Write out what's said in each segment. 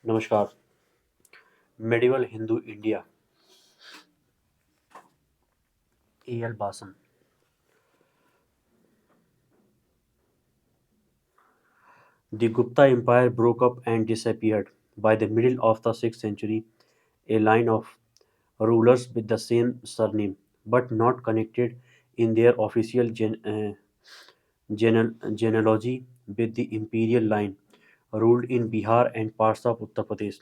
Namaskar. Medieval Hindu India. A.L. Basham. The Gupta Empire broke up and disappeared. By the middle of the 6th century, a line of rulers with the same surname, but not connected in their official genealogy with the imperial line, ruled in Bihar and parts of Uttar Pradesh.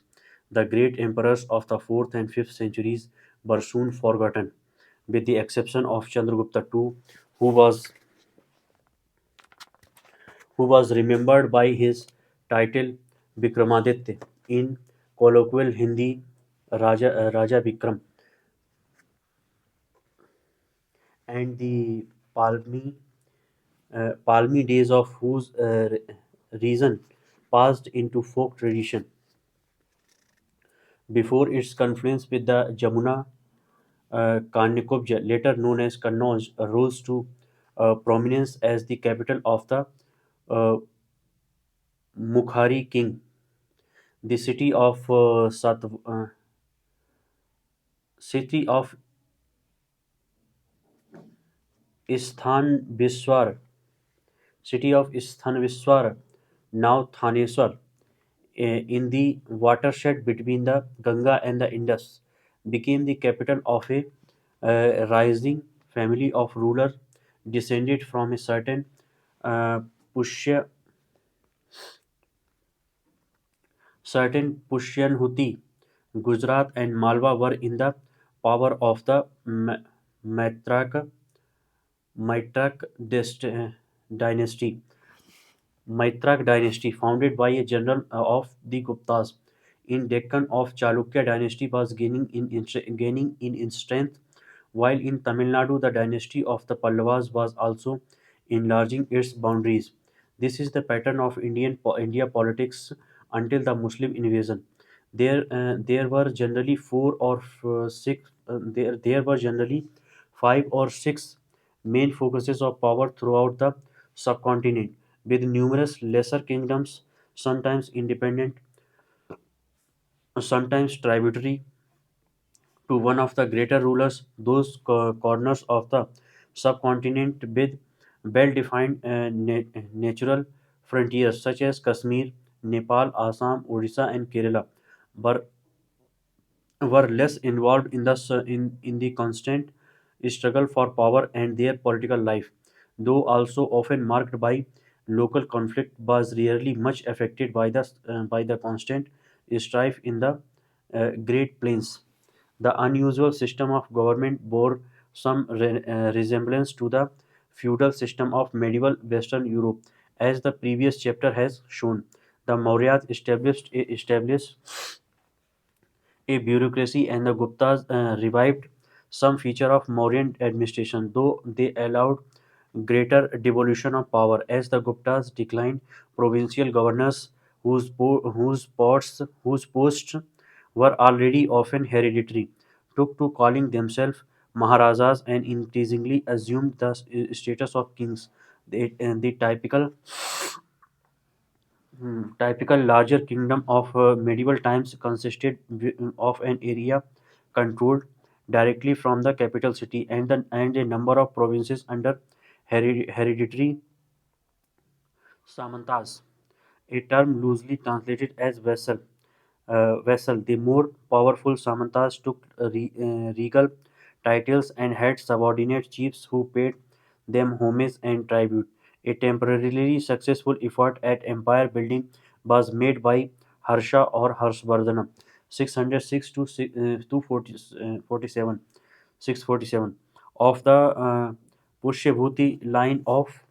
The great emperors of the 4th and 5th centuries were soon forgotten, with the exception of Chandragupta II, who was who was remembered by his title Vikramaditya, in colloquial Hindi Raja Vikram, and the palmy days of whose reason passed into folk tradition before its confluence with the Jamuna. Karnikobja, later known as Kannauj, rose to prominence as the capital of the uh, Mukhari king. The city of Isthanbiswar, now Thaneswar, in the watershed between the Ganga and the Indus, became the capital of a rising family of rulers descended from a uh, Pushya, Pushyan Huti. Gujarat and Malwa were in the power of the Maitrak Maitrak dynasty. Maitrak dynasty, founded by a general of the Guptas in Deccan of Chalukya dynasty, was gaining in strength, while in Tamil Nadu the dynasty of the Pallavas was also enlarging its boundaries. This is the pattern of India politics until the Muslim invasion. There were generally there were generally five or six main focuses of power throughout the subcontinent, with numerous lesser kingdoms, sometimes independent, sometimes tributary to one of the greater rulers. Those corners of the subcontinent with well-defined natural frontiers such as Kashmir, Nepal, Assam, Odisha, and Kerala were less involved in the constant struggle for power, and their political life, though also often marked by local conflict, was rarely much affected by the constant strife in the Great Plains. The unusual system of government bore some resemblance to the feudal system of medieval Western Europe, as the previous chapter has shown. The Mauryas established a bureaucracy, and the Guptas revived some feature of Mauryan administration, though they allowed greater devolution of power. As the Guptas declined, provincial governors whose posts were already often hereditary took to calling themselves Maharajas and increasingly assumed the status of kings. The typical larger kingdom of medieval times consisted of an area controlled directly from the capital city, and a number of provinces under hereditary samantas, a term loosely translated as vassal. The more powerful samantas took regal titles and had subordinate chiefs who paid them homage and tribute. A temporarily successful effort at empire building was made by Harsha or Harshvardhana, 606 to 247, 647, of the Pushyabhuti line of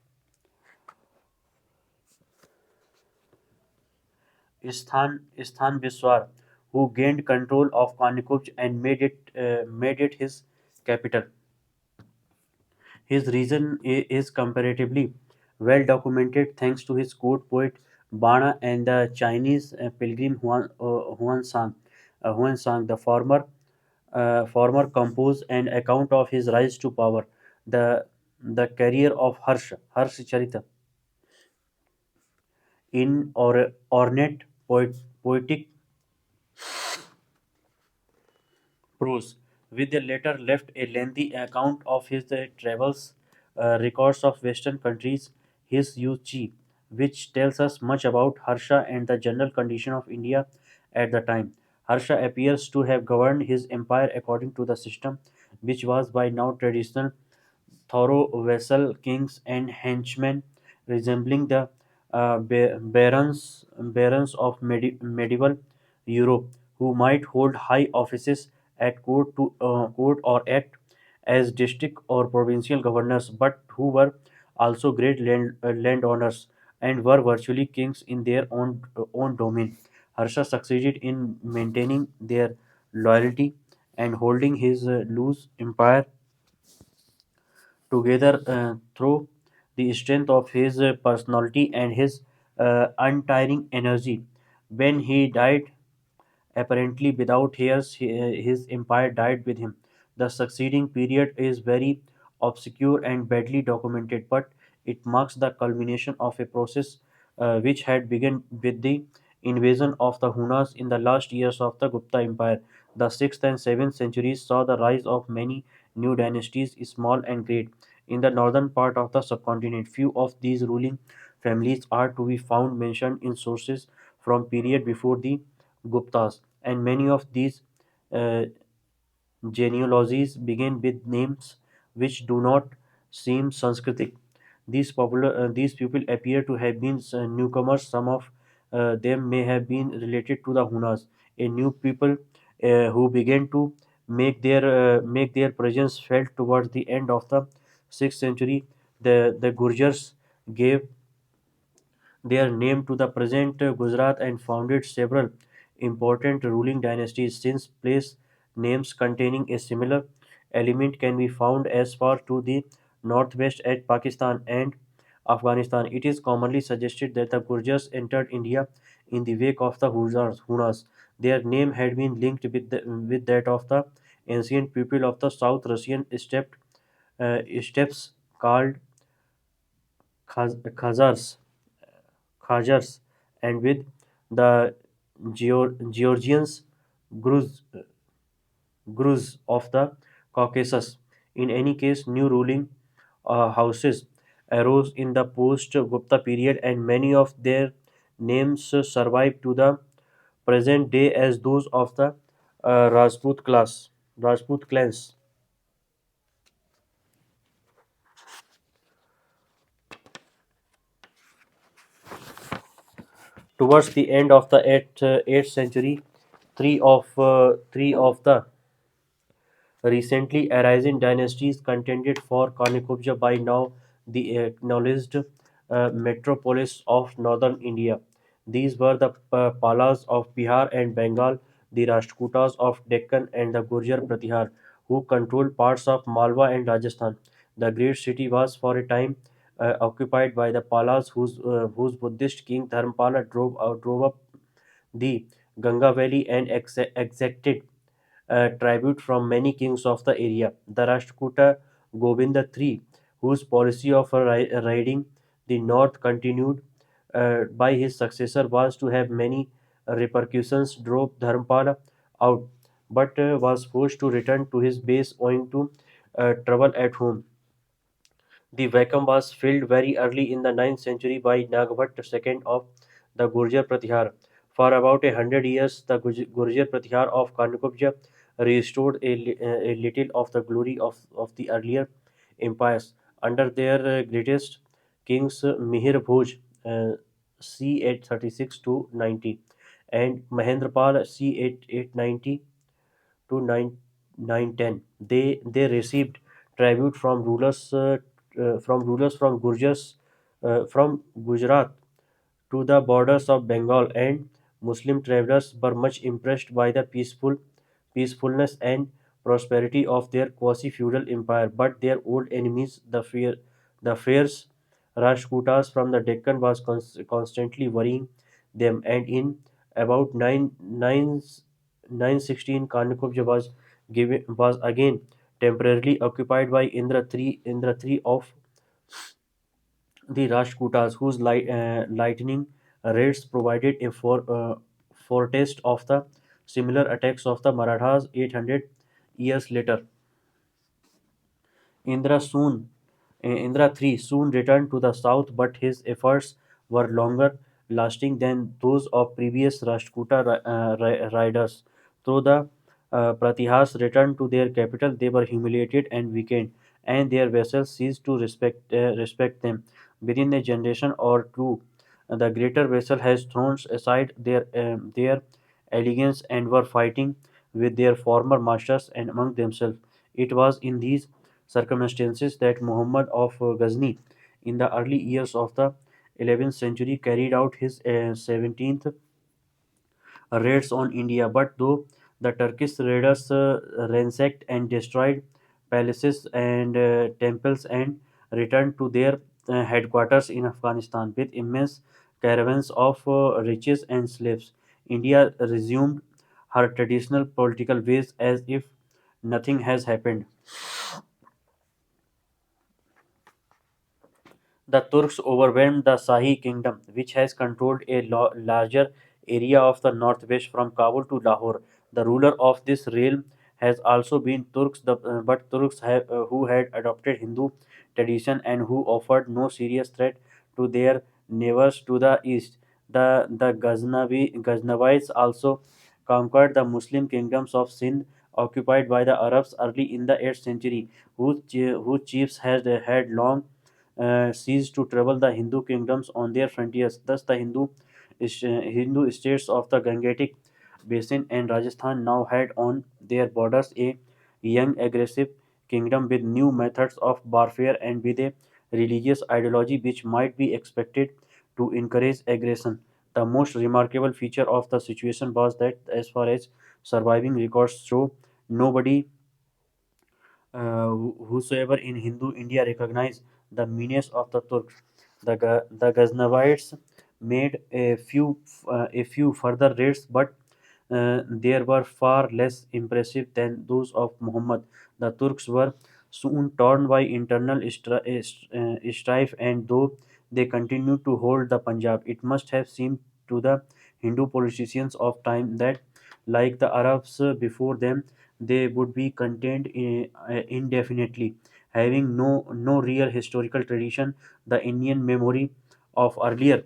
Isthan Biswar, who gained control of Kanikuj and made it his capital. His reason is comparatively well documented thanks to his court poet Bana and the Chinese pilgrim Huan Sang. The former composed an account of his rise to power, the career of Harsh Charita, in ornate poetic Prose. With the letter left a lengthy account of his travels, records of Western countries, his Yuchi, which tells us much about Harsha and the general condition of India at the time. Harsha appears to have governed his empire according to the system which was by now traditional thorough vassal kings and henchmen resembling the barons of medieval Europe, who might hold high offices at court or act as district or provincial governors, but who were also great landowners and were virtually kings in their own domain. Harsha succeeded in maintaining their loyalty and holding his loose empire together through the strength of his personality and his untiring energy. When he died, apparently without heirs, his empire died with him. The succeeding period is very obscure and badly documented, but it marks the culmination of a process which had begun with the invasion of the Hunas in the last years of the Gupta Empire. The 6th and 7th centuries saw the rise of many new dynasties, small and great, in the northern part of the subcontinent. Few of these ruling families are to be found mentioned in sources from period before the Guptas, and many of these uh, genealogies begin with names which do not seem Sanskritic. These people appear to have been newcomers. Some of them may have been related to the Hunas, a new people who began to make their presence felt towards the end of the 6th century. The Gurjars gave their name to the present Gujarat and founded several important ruling dynasties. Since place names containing a similar element can be found as far to the northwest as Pakistan and Afghanistan, it is commonly suggested that the Gurjars entered India in the wake of the Hunas. Their name had been linked with that of the ancient people of the South Russian steppes called Khazars. Khazars, and with the Georgians, Gruz, Gruz of the Caucasus. In any case, new ruling houses arose in the post-Gupta period, and many of their names survive to the present day as those of the Rajput clans. Towards the end of the 8th century, three of the recently arising dynasties contended for Kanekubja, by now the acknowledged metropolis of northern India. These were the Palas of Bihar and Bengal, the Rashtrakutas of Deccan, and the Gurjar Pratihar, who controlled parts of Malwa and Rajasthan. The great city was for a time occupied by the Palas, whose Buddhist king Dharmapala drove up the Ganga Valley and exacted tribute from many kings of the area. The Rashtrakuta Govinda III, whose policy of riding the north continued by his successor, was to have many repercussions, drove Dharmapala out, but was forced to return to his base owing to trouble at home. The vacuum was filled very early in the 9th century by Nagbhat II of the Gurjar Pratihar. For about 100 years, the Gurjar Pratihar of Kanakubja restored a little of the glory of the earlier empires. Under their greatest kings, Mihir Bhoj, c. 836 to 90, and Mahendrapal, c. 890 to 910. They received tribute from rulers from from Gujarat to the borders of Bengal, and Muslim travelers were much impressed by the peacefulness and prosperity of their quasi-feudal empire. But their old enemies, the fierce Rashtrakutas from the Deccan, was constantly worrying them. And in about 916, Kanakubja was again temporarily occupied by Indra III of the Rashtrakutas, whose lightning raids provided a foretaste of the similar attacks of the Marathas 800 years later. Indra soon Indra III soon returned to the south, but his efforts were longer lasting than those of previous Rashtrakuta riders. Though the Pratihas returned to their capital, they were humiliated and weakened, and their vassals ceased to respect them. Within a generation or two, the greater vassal has thrown aside their elegance and were fighting with their former masters and among themselves. It was in these circumstances that Muhammad of Ghazni, in the early years of the 11th century, carried out his 17th raids on India. But though the Turkish raiders ransacked and destroyed palaces and temples and returned to their headquarters in Afghanistan with immense caravans of riches and slaves, India resumed her traditional political ways as if nothing has happened. The Turks overwhelmed the Shahi kingdom, which has controlled a larger area of the northwest from Kabul to Lahore. The ruler of this realm has also been Turks, but Turks who had adopted Hindu tradition and who offered no serious threat to their neighbors to the east. The Ghaznavites also conquered the Muslim kingdoms of Sindh, occupied by the Arabs early in the 8th century, whose chiefs had long ceased to trouble the Hindu kingdoms on their frontiers. Thus, the Hindu states of the Gangetic Basin and Rajasthan now had on their borders a young, aggressive kingdom with new methods of warfare and with a religious ideology which might be expected to encourage aggression. The most remarkable feature of the situation was that, as far as surviving records show, nobody whosoever in Hindu India recognized the menace of the Turks. The Ghaznavites made a few further raids, but they were far less impressive than those of Muhammad. The Turks were soon torn by internal strife, and though they continued to hold the Punjab, it must have seemed to the Hindu politicians of time that, like the Arabs before them, they would be contained indefinitely, having no real historical tradition. The Indian memory of earlier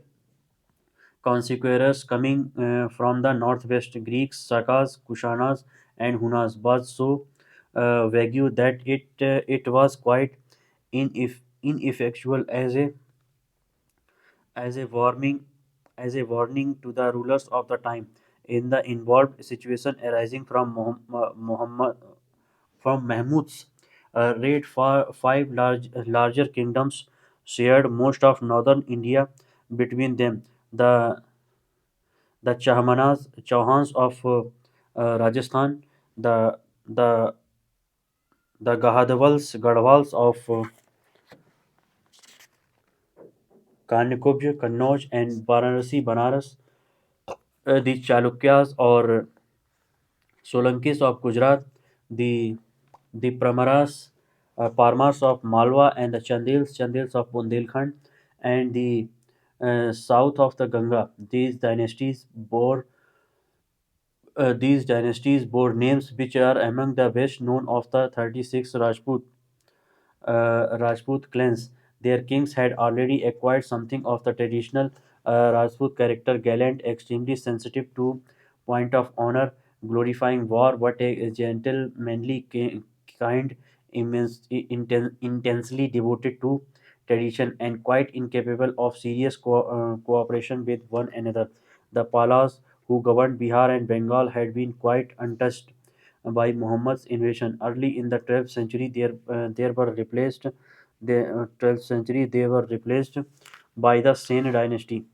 conquerors coming from the northwest, Greeks, Sakas, Kushanas, and Hunas, was so vague that it was quite ineffectual as a warning as a warning to the rulers of the time in the involved situation arising from Mahmud's raid. Five larger kingdoms shared most of northern India between them. The Chauhans of Rajasthan, the the Gadwals of Kanyakumbh, Kannauj, and Varanasi, Banaras, the Chalukyas or Solankis of Gujarat, the Parmars of Malwa, and the Chandils of Bundelkhand, and the south of the Ganga. These dynasties bore names which are among the best known of the 36 Rajput clans. Their kings had already acquired something of the traditional Rajput character: gallant, extremely sensitive to point of honor, glorifying war, but a gentlemanly kind, intensely devoted to tradition, and quite incapable of serious cooperation with one another. The Palas, who governed Bihar and Bengal, had been quite untouched by Muhammad's invasion. Early in the 12th century, they were replaced by the Sen dynasty,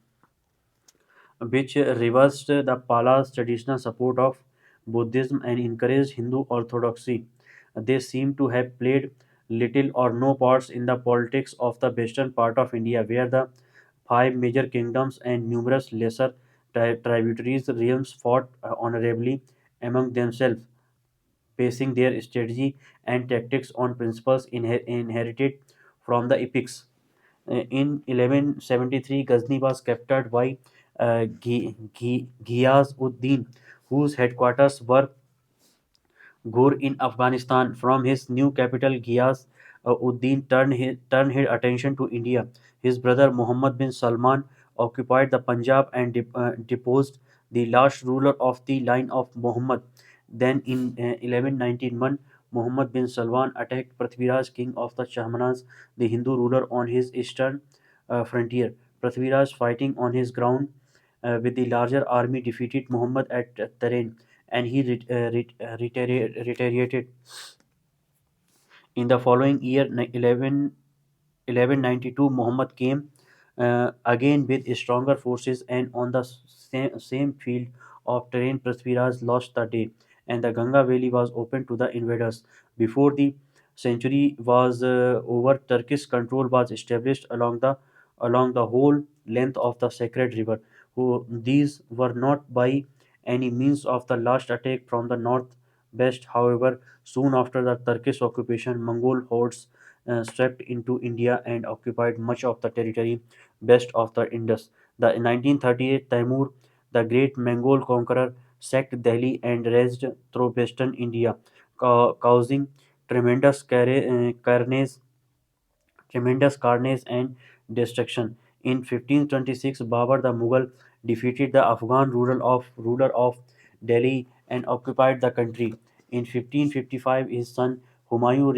which reversed the Pala's traditional support of Buddhism and encouraged Hindu orthodoxy. They seem to have played little or no parts in the politics of the western part of India, where the five major kingdoms and numerous lesser tributaries realms fought honorably among themselves, basing their strategy and tactics on principles inherited from the epics. In 1173, Ghazni was captured by Ghiyas-ud-Din, whose headquarters were Ghor in Afghanistan. From his new capital Ghias Uddin turned his attention to India. His brother Muhammad bin Salman occupied the Punjab and deposed the last ruler of the line of Muhammad. Then in 1191, Muhammad bin Salman attacked Prithviraj, king of the Chahmanas, the Hindu ruler on his eastern frontier. Prithviraj, fighting on his ground with the larger army, defeated Muhammad at Tarain, and he retaliated. In the following year, 1192, Muhammad came again with stronger forces, and on the same field of terrain, Prithviraj lost the day, and the Ganga Valley was open to the invaders. Before the century was over, Turkish control was established along the whole length of the sacred river. These were not by any means of the last attack from the northwest. However, soon after the Turkish occupation, Mongol hordes swept into India and occupied much of the territory west of the Indus. The 1938 Timur, the great Mongol conqueror, sacked Delhi and raged through western India, causing tremendous carnage and destruction. In 1526, Babur the Mughal defeated the Afghan ruler of Delhi and occupied the country. In 1555, his son Humayun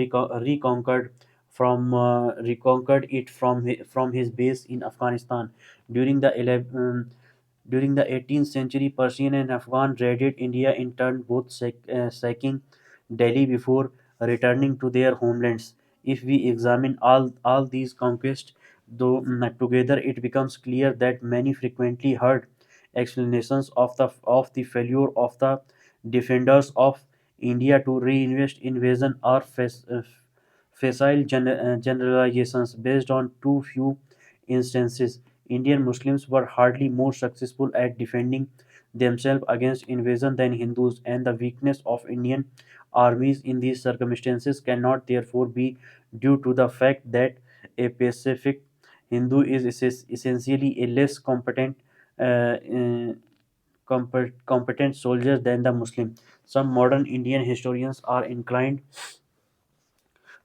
reconquered it from his base in Afghanistan. During the 18th century, Persian and Afghan raided India in turn, both sacking Delhi before returning to their homelands. If we examine all these conquests together, it becomes clear that many frequently heard explanations of the failure of the defenders of India to reinvest invasion are facile generalizations based on too few instances. Indian Muslims were hardly more successful at defending themselves against invasion than Hindus, and the weakness of Indian armies in these circumstances cannot therefore be due to the fact that a Pacific Hindu is essentially a less competent soldier than the Muslim. Some modern Indian historians are inclined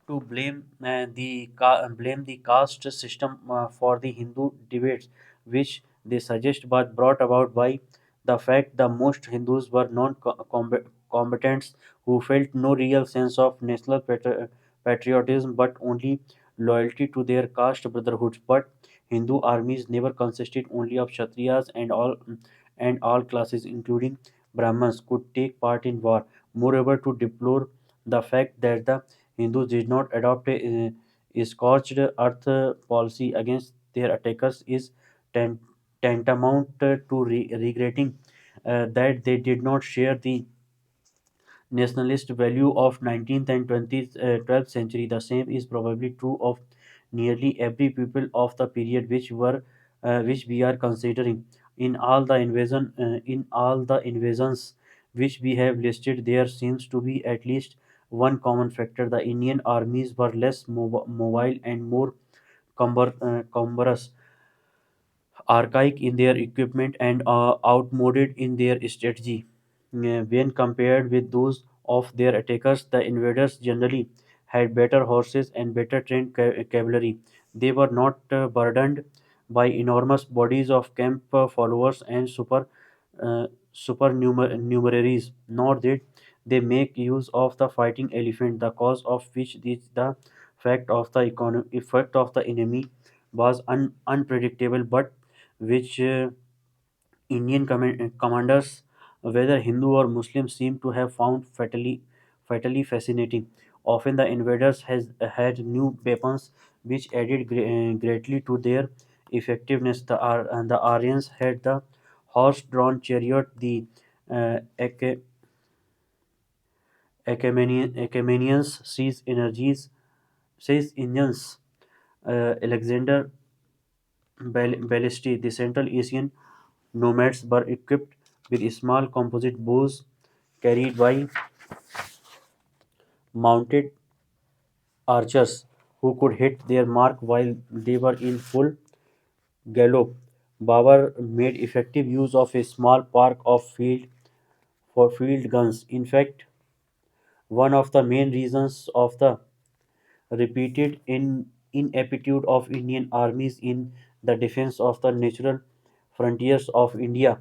to blame the caste system for the Hindu debates, which they suggest was brought about by the fact that most Hindus were non-combatants who felt no real sense of national patriotism but only loyalty to their caste brotherhoods. But Hindu armies never consisted only of Kshatriyas, and all classes, including Brahmins, could take part in war. Moreover, to deplore the fact that the Hindus did not adopt a scorched earth policy against their attackers is tan- tantamount to regretting that they did not share the nationalist value of 19th and 12th century. The same is probably true of nearly every people of the period which we are considering. In all the invasions which we have listed, there seems to be at least one common factor: the Indian armies were less mobile and more cumbrous, archaic in their equipment, and outmoded in their strategy. When compared with those of their attackers, the invaders generally had better horses and better trained cavalry. They were not burdened by enormous bodies of camp followers and supernumeraries, nor did they make use of the fighting elephant, the cause of which is the effect of the enemy was unpredictable, but which Indian commanders, whether Hindu or Muslim, seem to have found fatally fascinating. Often the invaders has had new weapons which added greatly to their effectiveness. The Aryans had the horse-drawn chariot, the uh, Ache- Achaemenians siege engines, Alexander ballistae, the Central Asian nomads were equipped with small composite bows carried by mounted archers who could hit their mark while they were in full gallop. Babur made effective use of a small park of field for field guns. In fact, one of the main reasons of the repeated ineptitude of Indian armies in the defense of the natural frontiers of India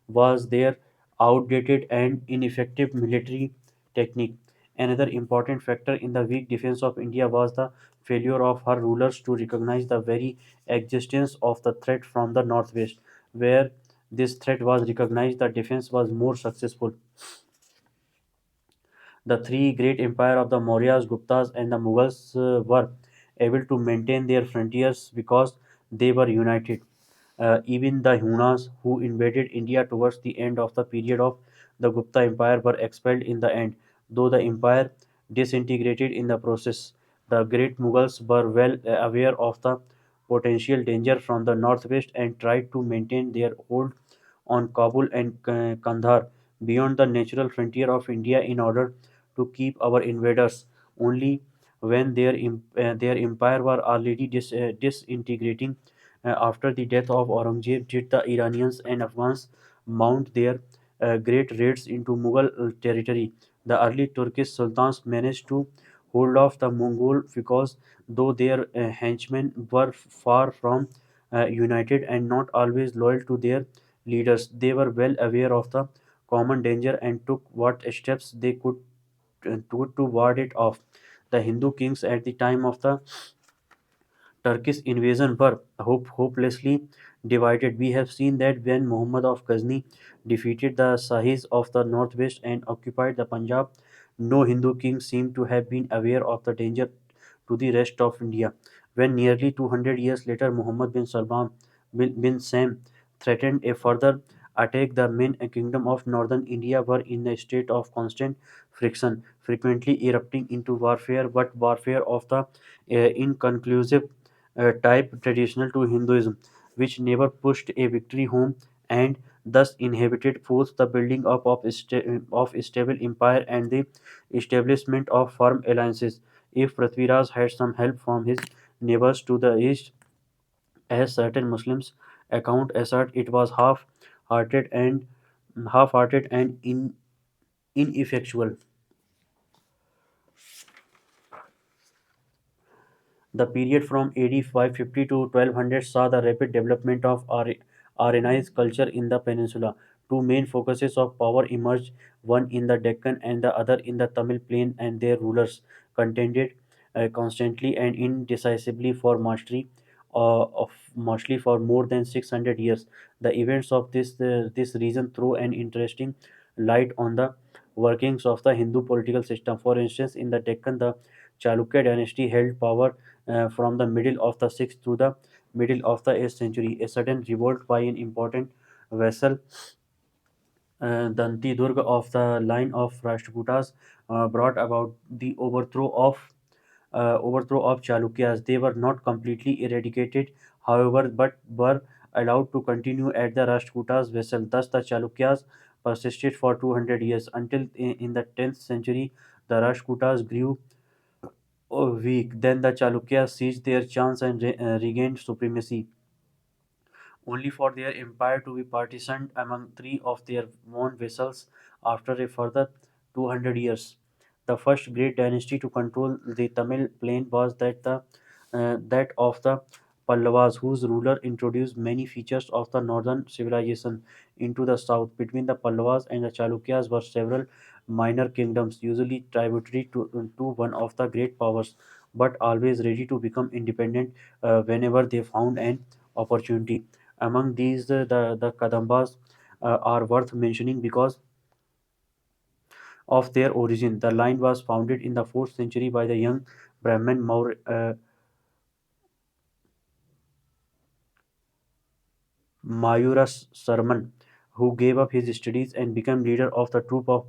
was their outdated and ineffective military technique. Another important factor in the weak defense of India was the failure of her rulers to recognize the very existence of the threat from the northwest. Where this threat was recognized, the defense was more successful. The three great empires of the Mauryas, Guptas, and the Mughals were able to maintain their frontiers because they were united. Even the Hunas, who invaded India towards the end of the period of the Gupta Empire, were expelled in the end, though the empire disintegrated in the process. The great Mughals were well aware of the potential danger from the northwest and tried to maintain their hold on Kabul and Kandahar beyond the natural frontier of India in order to keep our invaders. Only when their empire were already disintegrating after the death of Aurangzeb did the Iranians and Afghans mount their great raids into Mughal territory. The early Turkish sultans managed to hold off the Mongol because though their henchmen were far from united and not always loyal to their leaders, they were well aware of the common danger and took what steps they could to ward it off. The Hindu kings at the time of the Turkish invasion were hopelessly divided. We have seen that when Muhammad of Ghazni defeated the Sahis of the northwest and occupied the Punjab, no Hindu king seemed to have been aware of the danger to the rest of India. When nearly 200 years later Muhammad bin Salman bin Sam threatened a further attack, the main kingdom of northern India were in a state of constant friction, frequently erupting into warfare, but warfare of the inconclusive type traditional to Hinduism, which never pushed a victory home and thus inhibited both the building up of a stable empire and the establishment of firm alliances. If Prithviraj had some help from his neighbors to the east, as certain Muslims account assert, it was half-hearted and ineffectual. The period from AD 550 to 1200 saw the rapid development of Aryanized culture in the peninsula. Two main focuses of power emerged, one in the Deccan and the other in the Tamil plain, and their rulers contended constantly and indecisively for mastery for more than 600 years. The events of this region throw an interesting light on the workings of the Hindu political system. For instance, in the Deccan, the Chalukya dynasty held power from the middle of the 6th to the middle of the 8th century. A sudden revolt by an important vessel, Danti Durg of the line of Rashtrakutas, brought about the overthrow of Chalukyas. They were not completely eradicated, however, but were allowed to continue at the Rashtrakutas vessel. Thus, the Chalukyas persisted for 200 years until in the 10th century the Rashtrakutas grew weak. Then the Chalukyas seized their chance and regained supremacy, only for their empire to be partitioned among three of their own vassals after a further 200 years. The first great dynasty to control the Tamil plain was that of the Pallavas, whose ruler introduced many features of the northern civilization into the south. Between the Pallavas and the Chalukyas were several minor kingdoms, usually tributary to one of the great powers, but always ready to become independent whenever they found an opportunity. Among these, the Kadambas are worth mentioning because of their origin. The line was founded in the 4th century by the young Brahmin Mayuras Sarman, who gave up his studies and became leader of the troop of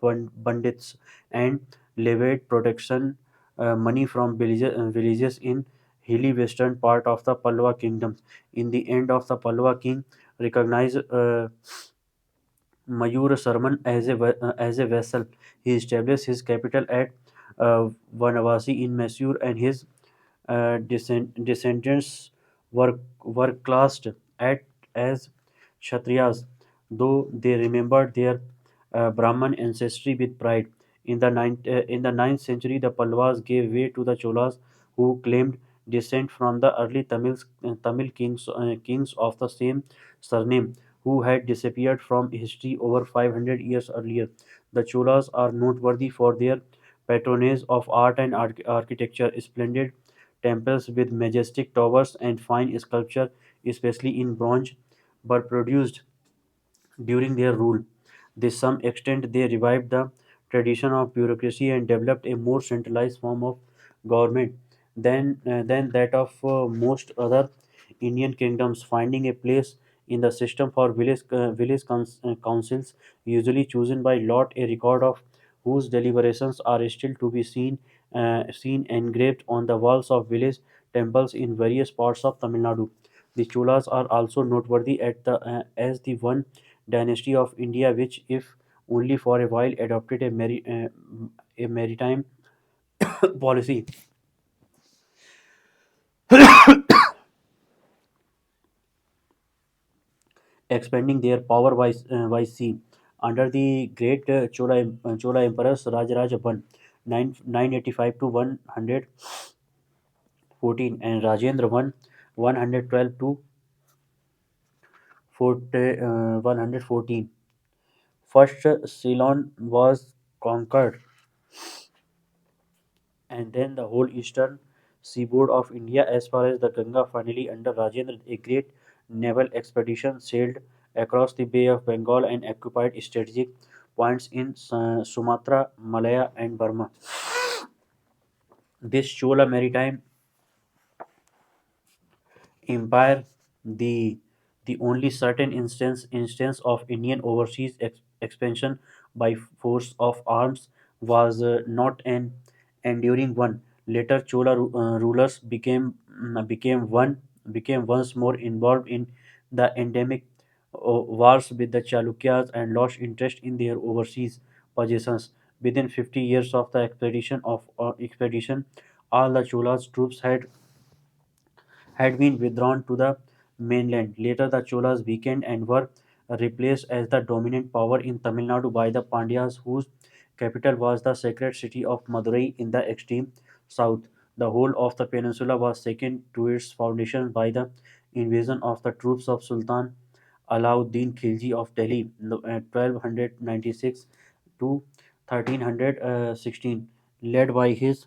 bandits and levied protection money from villages in hilly western part of the Pallava kingdom. In the end of the Pallava king recognized Mayur Sarman as a vassal. He established his capital at Vanavasi in Mysore, and his descendants were classed at as Kshatriyas, though they remembered their Brahman ancestry with pride. In the ninth century, the Palwas gave way to the Cholas, who claimed descent from the early Tamil kings of the same surname, who had disappeared from history over 500 years earlier. The Cholas are noteworthy for their patronage of art and architecture, splendid temples with majestic towers and fine sculpture, especially in bronze, were produced during their rule. To some extent, they revived the tradition of bureaucracy and developed a more centralized form of government than that of most other Indian kingdoms, finding a place in the system for councils, usually chosen by lot, a record of whose deliberations are still to be seen engraved on the walls of village temples in various parts of Tamil Nadu. The Cholas are also noteworthy as the one dynasty of India which, if only for a while, adopted a maritime policy, expanding their power by sea. Under the great Chola emperors Rajaraja I, 985 to 114, and Rajendra I, 112 to 114. First, Ceylon was conquered, and then the whole eastern seaboard of India as far as the Ganga. Finally, under Rajendra, a great naval expedition sailed across the Bay of Bengal and occupied strategic points in Sumatra, Malaya, and Burma. This Chola maritime empire, the the only certain instance of Indian overseas expansion by force of arms, was not an enduring one. Later, Chola rulers became once more involved in the endemic wars with the Chalukyas and lost interest in their overseas possessions. Within 50 years of the expedition, all the Cholas troops had been withdrawn to the mainland. Later, the Cholas weakened and were replaced as the dominant power in Tamil Nadu by the Pandyas, whose capital was the sacred city of Madurai in the extreme south. The whole of the peninsula was shaken to its foundation by the invasion of the troops of Sultan Alauddin Khilji of Delhi, 1296 to 1316, led by his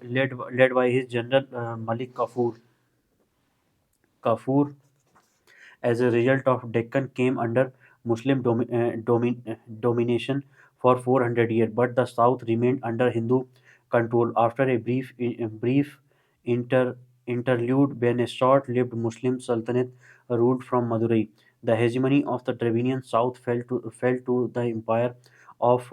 led by his general Malik Kafur. As a result of Deccan came under Muslim domination for 400 years, but the south remained under Hindu control. After a brief inter, interlude when a short-lived Muslim sultanate ruled from Madurai, the hegemony of the Dravidian south fell to the empire of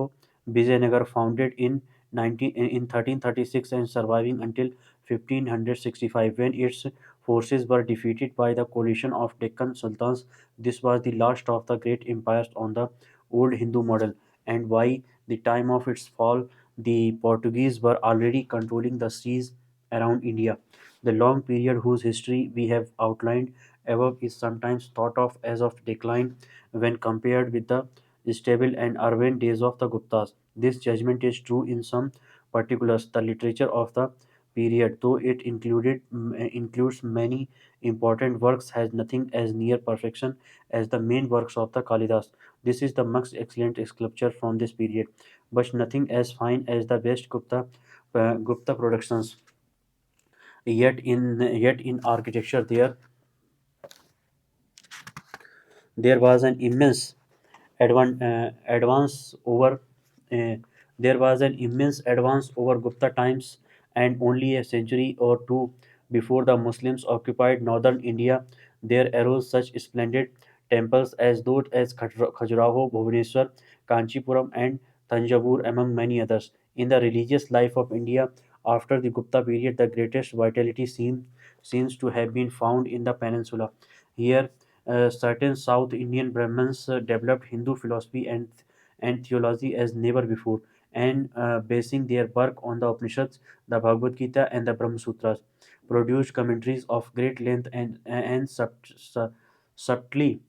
Vijayanagar, founded in 1336 and surviving until 1565, when its forces were defeated by the coalition of Deccan sultans. This was the last of the great empires on the old Hindu model, and by the time of its fall, the Portuguese were already controlling the seas around India. The long period whose history we have outlined above is sometimes thought of as of decline when compared with the stable and urban days of the Guptas. This judgment is true in some particulars. The literature of the period, though it includes many important works, has nothing as near perfection as the main works of the Kalidas. This is the most excellent sculpture from this period, but nothing as fine as the best Gupta productions. Yet in architecture, there was an immense advance over uh, there was an immense advance over Gupta times, and only a century or two before the Muslims occupied northern India, there arose such splendid temples as those as Khajuraho, Bhubaneswar, Kanchipuram, and Tanjavur, among many others. In the religious life of India after the Gupta period, the greatest vitality seems to have been found in the peninsula. Here, certain South Indian Brahmins developed Hindu philosophy and theology as never before, and basing their work on the Upanishads, the Bhagavad Gita, and the Brahma Sutras, produced commentaries of great length and subtly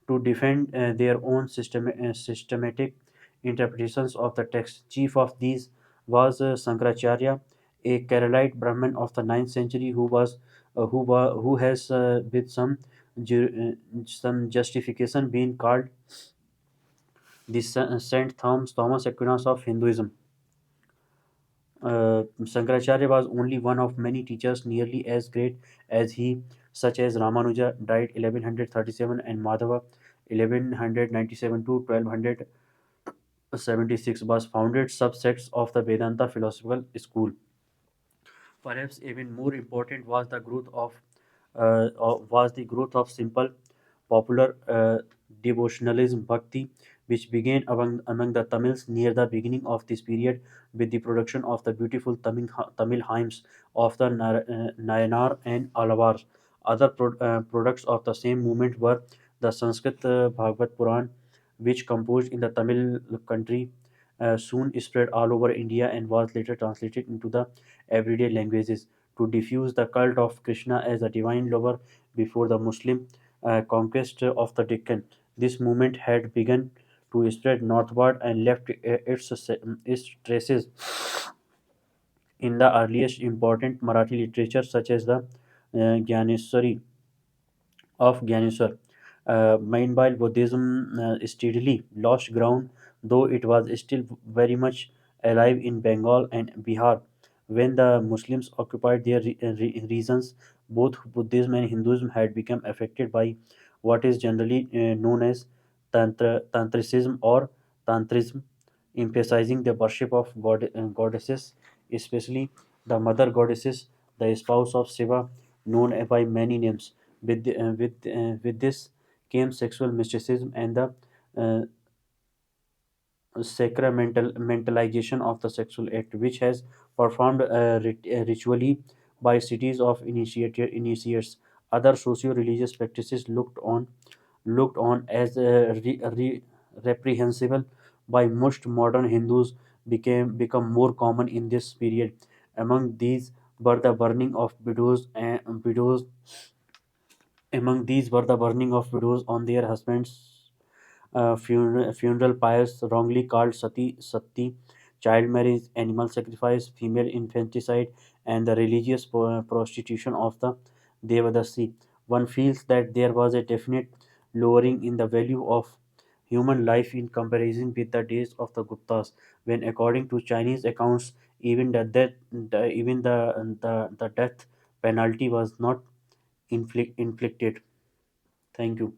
to defend their own systematic interpretations of the text. Chief of these was Sankaracharya, a Keralite Brahmin of the 9th century who has with some justification been called the Saint Thomas Aquinas of Hinduism. Shankaracharya was only one of many teachers nearly as great as he, such as Ramanuja, died 1137, and Madhava 1197 to 1276, was founded subsects of the Vedanta philosophical school. Perhaps even more important was the growth of simple, popular devotionalism bhakti, which began among the Tamils near the beginning of this period with the production of the beautiful Tamil hymns of the Nayanar and Alavar. Other products of the same movement were the Sanskrit Bhagavad Puran, which composed in the Tamil country soon spread all over India and was later translated into the everyday languages to diffuse the cult of Krishna as a divine lover before the Muslim conquest of the Deccan. This movement had begun to spread northward and left its traces in the earliest important Marathi literature such as the Gyaneswari of Gyaneswar. Meanwhile, Buddhism steadily lost ground, though it was still very much alive in Bengal and Bihar. When the Muslims occupied their regions, both Buddhism and Hinduism had become affected by what is generally known as Tantricism or Tantrism, emphasizing the worship of goddesses, especially the mother goddesses, the spouse of Shiva, known by many names. With this came sexual mysticism and the uh, sacramentalization of the sexual act, which has performed ritually by cities of initiates. Other socio-religious practices looked on as reprehensible by most modern Hindus become more common in this period. Among these were the burning of widows among these were the burning of widows on their husbands' funeral pyres, wrongly called sati, child marriage, animal sacrifice, female infanticide, and the religious prostitution of the Devadasi. One feels that there was a definite lowering in the value of human life in comparison with the days of the Guptas, when, according to Chinese accounts, even the death penalty was not inflicted. Thank you.